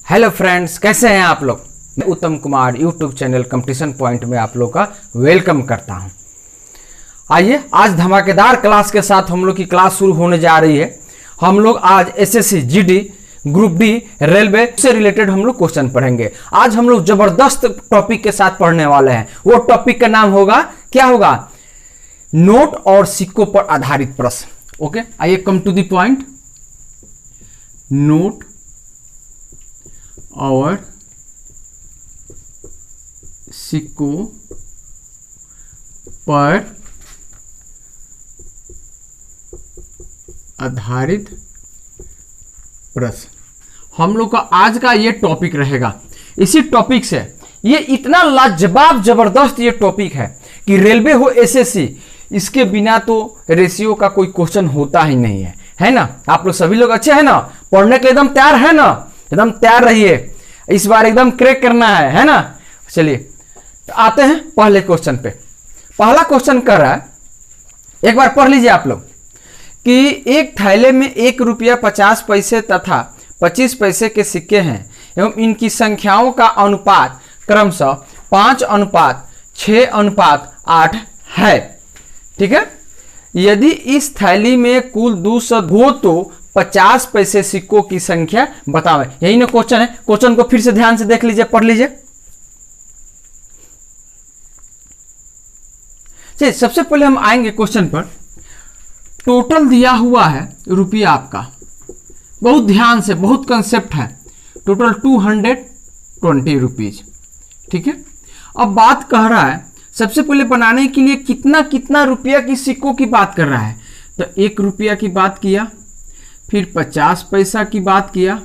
Hello friends, कैसे हैं आप लोग। मैं उत्तम Kumar YouTube channel competition point में आप लोग का वेलकम करता हूं। आइए, आज धमाकेदार क्लास के साथ हम लोग की क्लास शुरू होने जा रही है। हम लोग आज SSC GD group D railway से रिलेटेड हम लोग क्वेश्चन पढ़ेंगे। आज हम लोग जबरदस्त टॉपिक के साथ पढ़ने वाले हैं। वो टॉपिक का नाम होगा, क्या होगा? नोट और सिक्कों पर आधारित प्रश्न। ओके, आइए come to the point. Note और सिक्कों पर आधारित प्रश्न हम लोग का आज का ये टॉपिक रहेगा। इसी टॉपिक से ये इतना लाजवाब जबरदस्त ये टॉपिक है कि रेलवे हो एसएससी, इसके बिना तो रेशियो का कोई क्वेश्चन होता ही नहीं है ना। आप लोग सभी लोग अच्छे हैं ना, पढ़ने के एकदम तैयार है ना, एकदम तैयार रहिए, इस बार एकदम क्रैक करना है ना। चलिए तो आते हैं पहले क्वेश्चन पे। पहला क्वेश्चन कर रहा है, एक बार पढ़ लीजिए आप लोग, कि एक थैले में 1 रुपया 50 पैसे तथा 25 पैसे के सिक्के हैं एवं इनकी संख्याओं का अनुपात क्रमशः 5:6:8 है। ठीक है, यदि इस थैली में कुल 200 हो तो 50 पैसे सिक्कों की संख्या बताओ। यही ना क्वेश्चन है। क्वेश्चन को फिर से ध्यान से देख लीजिए, पढ़ लीजिए। चलिए, सबसे पहले हम आएंगे क्वेश्चन पर। टोटल दिया हुआ है रुपया आपका, बहुत ध्यान से, बहुत कंसेप्ट है। Total 220 rupees. ठीक है, अब बात कह रहा है सबसे पहले बनाने के लिए कितना कितना रुपया की सिक्कों की बात कर रहा है। तो 1 रुपया की बात किया, फिर 50 पैसा की बात किया,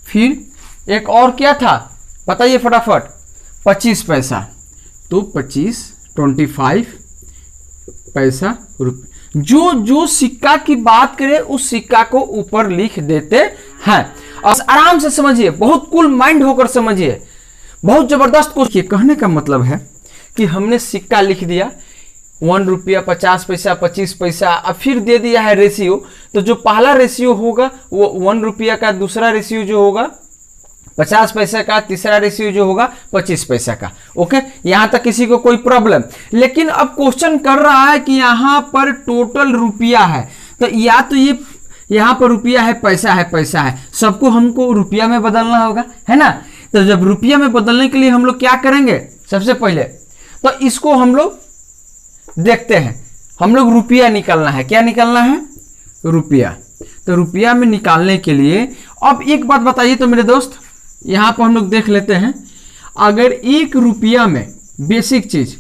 फिर एक और क्या था बताइए फटाफट, 25 पैसा। तो 25 पैसा रुपये। जो सिक्का की बात करें उस सिक्का को ऊपर लिख देते हैं। और आराम से समझिए, बहुत कूल माइंड होकर समझिए, बहुत जबरदस्त क्वेश्चन। कहने का मतलब है कि हमने सिक्का लिख दिया 1 रुपया 50 पैसा 25 पैसा, अब फिर दे दिया है रेशियो। तो जो पहला रेशियो होगा वो 1 रुपया का, दूसरा रेशियो जो होगा 50 पैसा का, तीसरा रेशियो जो होगा 25 पैसा का। ओके, यहां तक किसी को कोई प्रॉब्लम? लेकिन अब क्वेश्चन कर रहा है कि यहां पर टोटल रुपया है, तो या तो ये यहां पर रुपया है, पैसा है, सबको हमको रुपया में बदलना होगा, है ना। तो जब रुपया में बदलने के लिए हम लोग क्या करेंगे, सबसे पहले तो इसको हम लोग देखते हैं। हम लोग रुपया निकालना है, क्या निकालना है? रुपया। तो रुपया में निकालने के लिए अब एक बात बताइए तो मेरे दोस्त, यहां पर हम लोग देख लेते हैं। अगर 1 रुपया में बेसिक चीज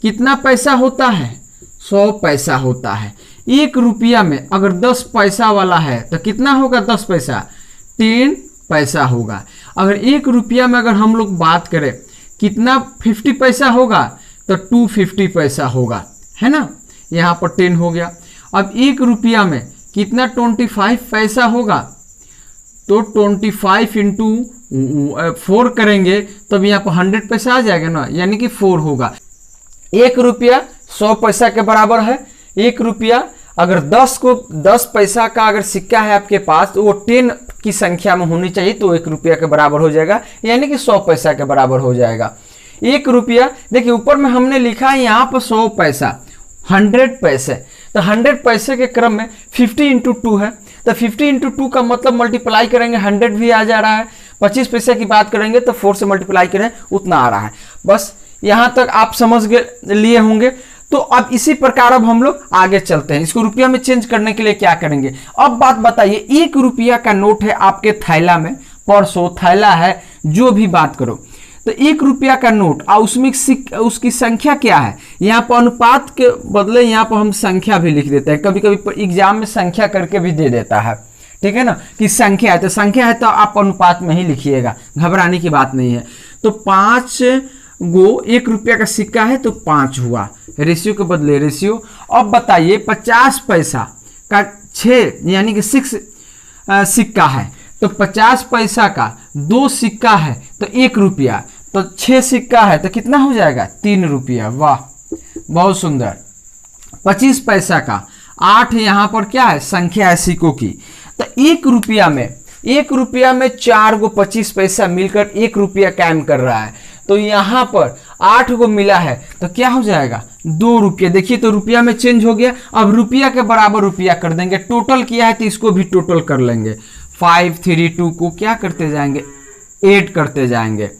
कितना पैसा होता है? 100 पैसा होता है। 1 रुपया में अगर 10 पैसा वाला है तो कितना होगा? 10 पैसा 10 पैसा होगा। अगर 1 रुपया में अगर हम लोग बात करें कितना 50 पैसा होगा, तो 250 पैसा होगा, है ना। यहाँ पर 10 हो गया। अब 1 रुपया में कितना 25 पैसा होगा, तो 25 इंटू 4 करेंगे तब यहाँ पर 100 पैसा आ जाएगा ना, यानी कि 4 होगा। 1 रुपया 100 पैसा के बराबर है। 1 रुपया अगर 10 पैसा का अगर सिक्का है आपके पास, तो वो 10 की संख्या में होनी चाहिए, तो 1 रुपया के बराबर हो जाएगा, यानी कि 100 पैसा के बराबर हो जाएगा। 1 रुपया, देखिए ऊपर में हमने लिखा है यहाँ पर 100 पैसा, 100 पैसे। तो 100 पैसे के क्रम में 50 इंटू 2 है, तो 50 इंटू 2 का मतलब मल्टीप्लाई करेंगे 100 भी आ जा रहा है। 25 पैसे की बात करेंगे तो 4 से मल्टीप्लाई करें, उतना आ रहा है। बस यहाँ तक आप समझ लिए होंगे। तो अब इसी प्रकार अब हम लोग आगे चलते हैं। इसको रुपया में चेंज करने के लिए क्या करेंगे? अब बात बताइए, 1 रुपया का नोट है आपके थैला में, परसों थैला है, जो भी बात करो, तो 1 रुपया का नोट और उसमें उसकी संख्या क्या है? यहाँ पर अनुपात के बदले यहाँ पर हम संख्या भी लिख देते हैं। कभी कभी एग्जाम में संख्या करके भी दे देता है, ठीक है ना, कि संख्या है। तो संख्या है तो आप अनुपात में ही लिखिएगा, घबराने की बात नहीं है। तो 5 गो 1 रुपया का सिक्का है तो 5 हुआ, रेशियो के बदले रेशियो। अब बताइए 50 पैसा का 6 यानी कि 6 सिक्का है, तो 50 पैसा का 2 सिक्का है तो 1 रुपया, तो 6 सिक्का है तो कितना हो जाएगा? 3 रुपया। वाह, बहुत सुंदर। 25 पैसा का 8 यहाँ पर क्या है? संख्या है सिक्कों की। तो 1 रुपया में 1 रुपया में 4 गो 25 पैसा मिलकर 1 रुपया काम कर रहा है। तो यहाँ पर 8 गो मिला है तो क्या हो जाएगा 2 रुपया। देखिए तो रुपया में चेंज हो गया। अब रुपया के बराबर रुपया कर देंगे। टोटल किया है तो इसको भी टोटल कर लेंगे। 5 3 2 को क्या करते जाएंगे 8 करते जाएंगे।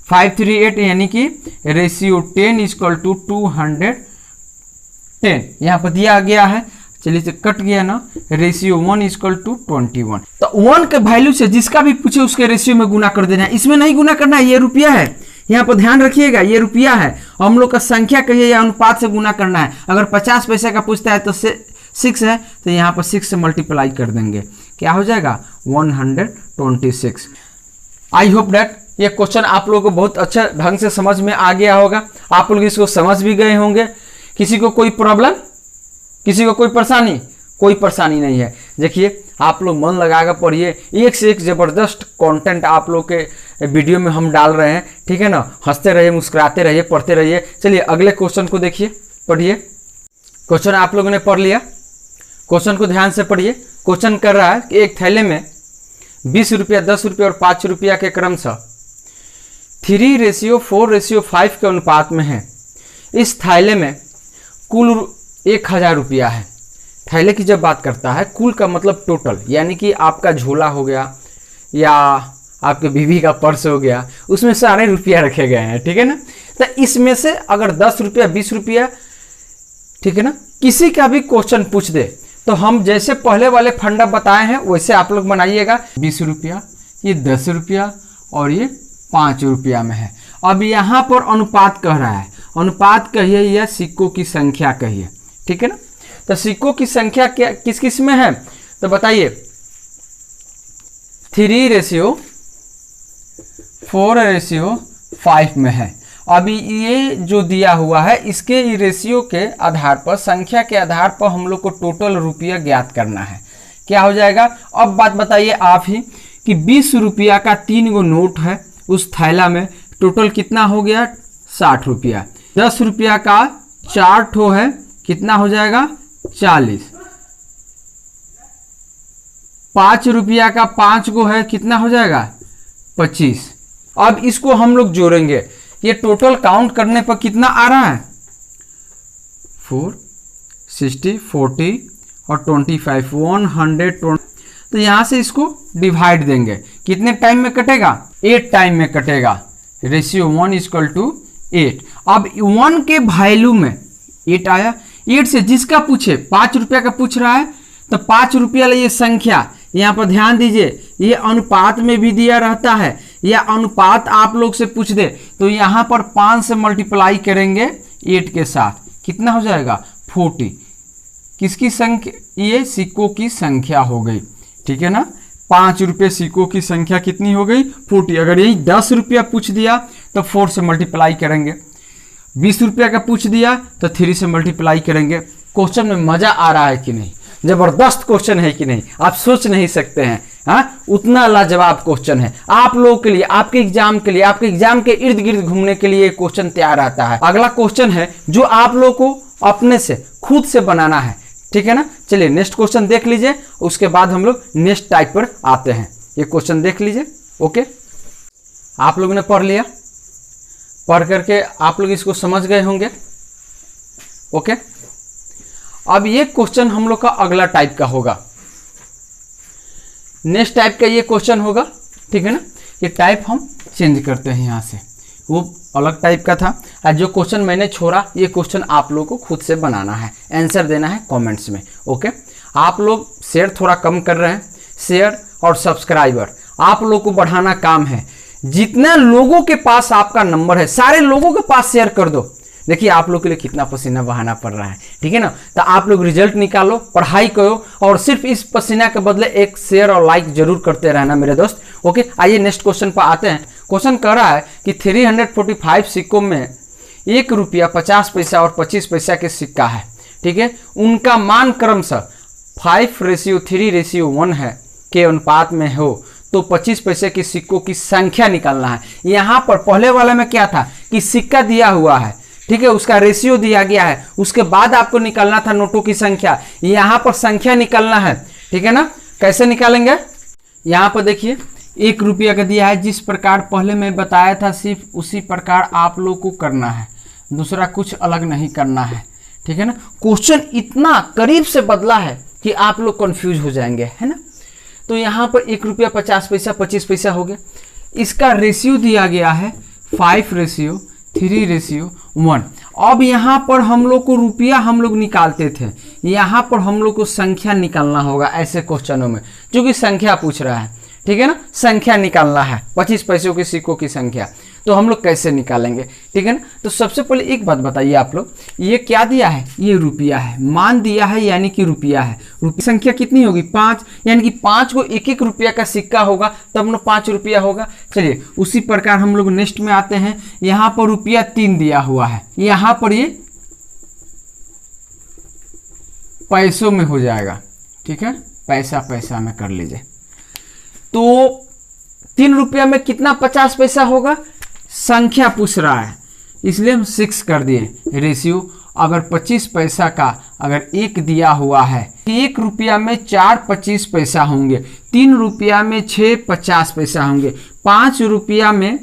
5 3 8 यानी कि रेशियो 10 इक्वल टू 210 यहाँ पर दिया गया है। चलिए तो कट गया ना। Ratio 1 equal to 21। तो 1 के वैल्यू से जिसका भी पूछे उसके रेशियो में गुना कर देना है। इसमें नहीं गुना करना है, ये रुपया है। यहाँ पर ध्यान रखिएगा ये रुपया है। हम लोग का संख्या कहिए या अनुपात से गुना करना है। अगर 50 पैसे का पूछता है तो 6 है तो यहाँ पर 6 से मल्टीप्लाई कर देंगे। क्या हो जाएगा 126। आई होप दैट ये क्वेश्चन आप लोगों को बहुत अच्छा ढंग से समझ में आ गया होगा। आप लोग इसको समझ भी गए होंगे। किसी को कोई प्रॉब्लम, किसी को कोई परेशानी? कोई परेशानी नहीं है। देखिए आप लोग मन लगाकर पढ़िए। एक से एक जबरदस्त कंटेंट आप लोग के वीडियो में हम डाल रहे हैं, ठीक है ना। हंसते रहिए, मुस्कुराते रहिए, पढ़ते रहिए। चलिए अगले क्वेश्चन को देखिए, पढ़िए। क्वेश्चन आप लोगों ने पढ़ लिया। क्वेश्चन को ध्यान से पढ़िए। क्वेश्चन कर रहा है कि एक थैले में 20 रुपया, 10 रुपया और 5 रुपया के क्रमशः 3:4:5 के अनुपात में है। इस थैले में कुल 1000 रुपया है। थैले की जब बात करता है, कुल का मतलब टोटल, यानी कि आपका झोला हो गया या आपके बीवी का पर्स हो गया, उसमें सारे रुपया रखे गए हैं, ठीक है ना। तो इसमें से अगर 10 रुपया, 20 रुपया, ठीक है ना, किसी का भी क्वेश्चन पूछ दे तो हम जैसे पहले वाले फंडा बताए हैं वैसे आप लोग बनाइएगा। 20 रुपया, ये 10 रुपया और ये 5 रुपया में है। अब यहाँ पर अनुपात कह रहा है। अनुपात कहिए या सिक्कों की संख्या कहिए, ठीक है ना। तो सिक्कों की संख्या क्या किस किस में है तो बताइए। 3:4:5 में है। अभी ये जो दिया हुआ है इसके रेशियो के आधार पर, संख्या के आधार पर हम लोग को टोटल रुपया ज्ञात करना है। क्या हो जाएगा अब बात बताइए आप ही कि 20 रुपया का 3 गो नोट है उस थैला में। टोटल कितना हो गया 60 रुपया। 10 रुपया का 4 ठो है, कितना हो जाएगा 40। 5 रुपया का 5 गो है, कितना हो जाएगा 25। अब इसको हम लोग जोड़ेंगे। ये टोटल काउंट करने पर कितना आ रहा है 4, 60, 40 और 25, 120। तो यहां से इसको डिवाइड देंगे। कितने टाइम में कटेगा 8 टाइम में कटेगा। Ratio 1 equal to 8। अब 1 के वैल्यू में 8 आया। 8 से जिसका पूछे 5 रुपया का पूछ रहा है तो 5 रुपया लिए संख्या। यहाँ पर ध्यान दीजिए ये अनुपात में भी दिया रहता है, या अनुपात आप लोग से पूछ दे तो यहाँ पर 5 से मल्टीप्लाई करेंगे 8 के साथ, कितना हो जाएगा 40। किसकी संख्या? ये सिक्कों की संख्या हो गई, ठीक है ना। 5 रुपये सिक्कों की संख्या कितनी हो गई 40। अगर यही 10 रुपया पूछ दिया तो 4 से मल्टीप्लाई करेंगे। 20 रुपया का पूछ दिया तो 3 से मल्टीप्लाई करेंगे। क्वेश्चन में मजा आ रहा है कि नहीं? जबरदस्त क्वेश्चन है कि नहीं? आप सोच नहीं सकते हैं। हाँ, उतना लाजवाब क्वेश्चन है आप लोगों के लिए, आपके एग्जाम के लिए, आपके एग्जाम के इर्द गिर्द घूमने के लिए क्वेश्चन तैयार आता है। अगला क्वेश्चन है जो आप लोग को अपने से खुद से बनाना है, ठीक है ना। चलिए नेक्स्ट क्वेश्चन देख लीजिए, उसके बाद हम लोग नेक्स्ट टाइप पर आते हैं। ये क्वेश्चन देख लीजिए। ओके, आप लोगों ने पढ़ लिया, पढ़ करके आप लोग इसको समझ गए होंगे। ओके, अब ये क्वेश्चन हम लोग का अगला टाइप का होगा। नेक्स्ट टाइप का ये क्वेश्चन होगा, ठीक है ना। ये टाइप हम चेंज करते हैं यहाँ से, वो अलग टाइप का था। और जो क्वेश्चन मैंने छोड़ा ये क्वेश्चन आप लोग को खुद से बनाना है, आंसर देना है कमेंट्स में। ओके, आप लोग शेयर थोड़ा कम कर रहे हैं, शेयर और सब्सक्राइबर आप लोग को बढ़ाना काम है। जितना लोगों के पास आपका नंबर है सारे लोगों के पास शेयर कर दो। देखिए आप लोग के लिए कितना पसीना बहाना पड़ रहा है, ठीक है ना। तो आप लोग रिजल्ट निकालो, पढ़ाई करो और सिर्फ इस पसीना के बदले एक शेयर और लाइक जरूर करते रहना मेरे दोस्त। ओके, आइए नेक्स्ट क्वेश्चन पर आते हैं। क्वेश्चन कह रहा है कि 345 सिक्कों में 1 रुपया 50 पैसा और 25 पैसा के सिक्का है, ठीक है। उनका मान क्रमशः 5:3:1 है के अनुपात में हो तो 25 पैसे के सिक्कों की संख्या निकालना है। यहाँ पर पहले वाले में क्या था कि सिक्का दिया हुआ है, ठीक है, उसका रेशियो दिया गया है, उसके बाद आपको निकालना था नोटों की संख्या। यहाँ पर संख्या निकालना है, ठीक है ना। कैसे निकालेंगे? यहाँ पर देखिए 1 रुपया का दिया है, जिस प्रकार पहले मैं बताया था सिर्फ उसी प्रकार आप लोग को करना है, दूसरा कुछ अलग नहीं करना है, ठीक है ना। क्वेश्चन इतना करीब से बदला है कि आप लोग कंफ्यूज हो जाएंगे, है ना। तो यहाँ पर 1 रुपया 50 पैसा 25 पैसा हो गया। इसका रेशियो दिया गया है 5:3:1। अब यहाँ पर हम लोग को रुपया हम लोग निकालते थे, यहाँ पर हम लोग को संख्या निकालना होगा ऐसे क्वेश्चनों में, जो कि संख्या पूछ रहा है, ठीक है ना। संख्या निकालना है 25 पैसों के सिक्कों की संख्या, तो हम लोग कैसे निकालेंगे, ठीक है ना। तो सबसे पहले एक बात बताइए आप लोग, ये क्या दिया है, ये रुपया है, मान दिया है यानी कि रुपया है। रुपया संख्या कितनी होगी 5, यानी कि 5 को 1-1 रुपया का सिक्का होगा तब ना 5 रुपया होगा। चलिए उसी प्रकार हम लोग नेक्स्ट में आते हैं। यहाँ पर रुपया 3 दिया हुआ है, यहाँ पर ये पैसों में हो जाएगा, ठीक है, पैसा पैसा में कर लीजिए। तो 3 रुपया में कितना 50 पैसा होगा, संख्या पूछ रहा है इसलिए हम 6 कर दिए। रेशियो अगर 25 पैसा का अगर 1 दिया हुआ है, 1 रुपया में 4 25 पैसा होंगे, 3 रुपया में 6 50 पैसा होंगे, 5 रुपया में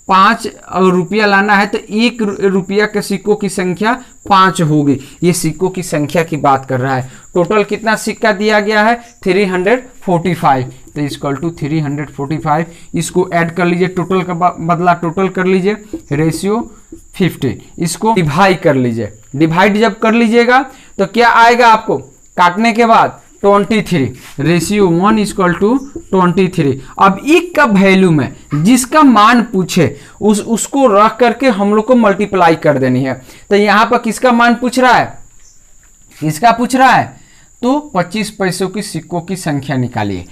5 रुपया लाना है तो 1 रुपया के सिक्कों की संख्या 5 होगी। ये सिक्कों की संख्या की बात कर रहा है। टोटल कितना सिक्का दिया गया है 345, तो इक्वल टू 345। इसको ऐड कर लीजिए, टोटल का बदला टोटल कर लीजिए, रेशियो 50। इसको डिवाइड कर लीजिए, डिवाइड जब कर लीजिएगा तो क्या आएगा आपको काटने के बाद 23। Ratio 1 equal to 23। अब 1 का वैल्यू में जिसका मान पूछे उसको रख करके हम लोग को मल्टीप्लाई कर देनी है। तो यहाँ पर किसका मान पूछ रहा है, किसका पूछ रहा है, तो 25 पैसों की सिक्कों की संख्या निकालिए,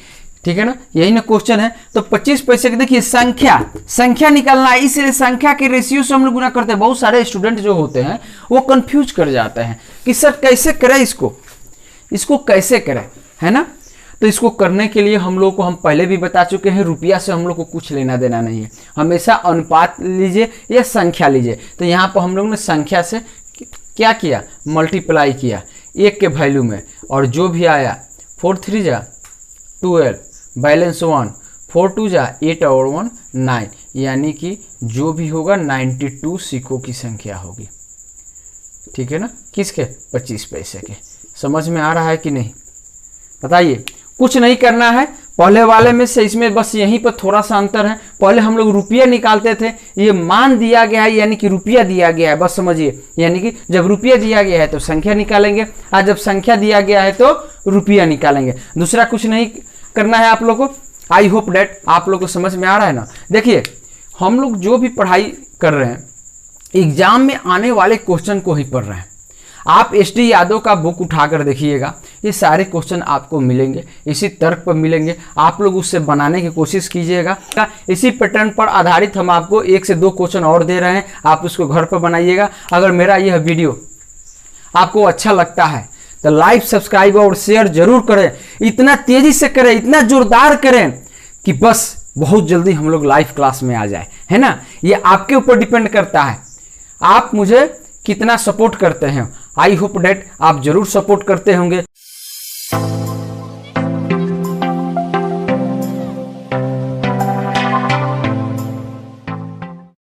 ठीक है ना, यही ना क्वेश्चन है। तो 25 पैसे की देखिए संख्या निकालना है, इसलिए संख्या के रेशियो से हम लोग गुना करते हैं। बहुत सारे स्टूडेंट जो होते हैं वो कंफ्यूज कर जाते हैं कि सर कैसे करें इसको कैसे करें, है ना। तो इसको करने के लिए हम लोग को, हम पहले भी बता चुके हैं, रुपया से हम लोग को कुछ लेना देना नहीं है, हमेशा अनुपात लीजिए या संख्या लीजिए। तो यहाँ पर हम लोग ने संख्या से क्या किया, मल्टीप्लाई किया 1 के वैल्यू में, और जो भी आया 4 3 जा 12, बैलेंस 1, 4 2 जा 8 और 1 9, यानी कि जो भी होगा 92 सिक्कों की संख्या होगी, ठीक है ना, किसके 25 पैसे के। समझ में आ रहा है कि नहीं, बताइए। कुछ नहीं करना है, पहले वाले में से इसमें बस यहीं पर थोड़ा सा अंतर है। पहले हम लोग रुपया निकालते थे, ये मान दिया गया है यानी कि रुपया दिया गया है, बस समझिए। यानी कि जब रुपया दिया गया है तो संख्या निकालेंगे, और जब संख्या दिया गया है तो रुपया निकालेंगे, दूसरा कुछ नहीं करना है आप लोग को। आई होप डेट आप लोग को समझ में आ रहा है ना। देखिए हम लोग जो भी पढ़ाई कर रहे हैं एग्जाम में आने वाले क्वेश्चन को ही पढ़ रहे हैं। आप एसडी यादव का बुक उठाकर देखिएगा, ये सारे क्वेश्चन आपको मिलेंगे, इसी तर्क पर मिलेंगे। आप लोग उससे बनाने की कोशिश कीजिएगा। इसी पैटर्न पर आधारित हम आपको 1 से 2 क्वेश्चन और दे रहे हैं, आप उसको घर पर बनाइएगा। अगर मेरा यह वीडियो आपको अच्छा लगता है तो लाइक सब्सक्राइब और शेयर जरूर करें, इतना तेजी से करें, इतना जोरदार करें कि बस बहुत जल्दी हम लोग लाइव क्लास में आ जाए, है ना। ये आपके ऊपर डिपेंड करता है, आप मुझे कितना सपोर्ट करते हैं। आई होप डेट आप जरूर सपोर्ट करते होंगे।